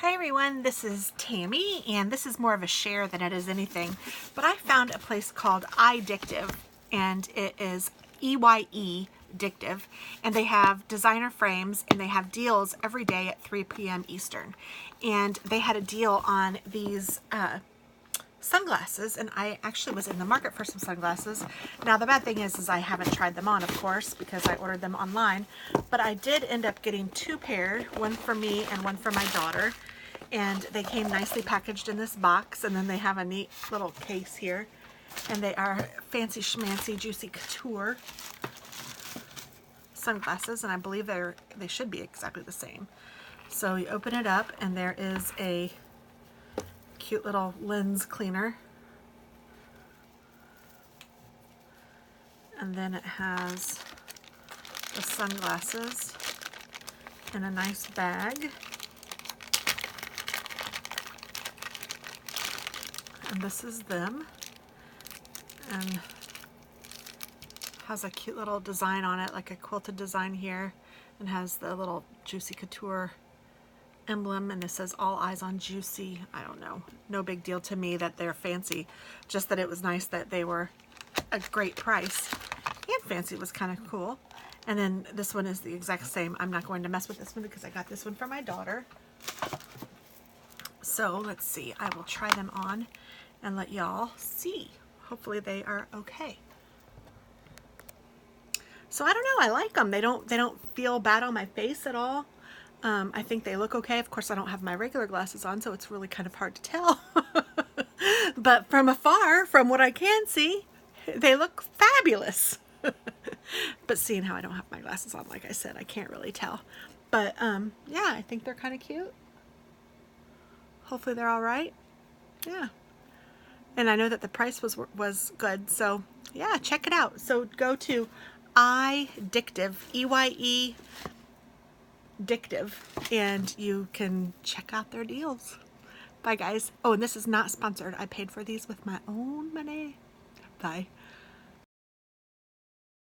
Hi everyone, this is Tammy, and this is more of a share than it is anything, but I found a place called iDictive, and it is EYE Dictive, and they have designer frames, and they have deals every day at 3 p.m. Eastern, and they had a deal on these sunglasses, and I actually was in the market for some sunglasses. Now the bad thing is I haven't tried them on, of course, because I ordered them online, but I did end up getting two pairs, one for me and one for my daughter, and they came nicely packaged in this box, and then they have a neat little case here, and they are fancy schmancy juicy couture sunglasses, and I believe they should be exactly the same. So you open it up, and there is a cute little lens cleaner, and then it has the sunglasses in a nice bag, and this is them, and has a cute little design on it, like a quilted design here, and has the little Juicy Couture emblem, and it says all eyes on Juicy. I don't know, no big deal to me that they're fancy, just that it was nice that they were a great price, and fancy was kind of cool. And then this one is the exact same. I'm not going to mess with this one because I got this one for my daughter. So let's see, I will try them on and let y'all see. Hopefully they are okay. So I don't know, I like them. They don't feel bad on my face at all. I think they look okay. Of course, I don't have my regular glasses on, so it's really kind of hard to tell. But from afar, from what I can see, they look fabulous. But seeing how I don't have my glasses on, like I said, I can't really tell. But yeah, I think they're kind of cute. Hopefully they're all right. Yeah. And I know that the price was good, so yeah, check it out. So go to iDictive, EYE Dictive, and you can check out their deals. Bye guys. Oh, and this is not sponsored. I paid for these with my own money. Bye.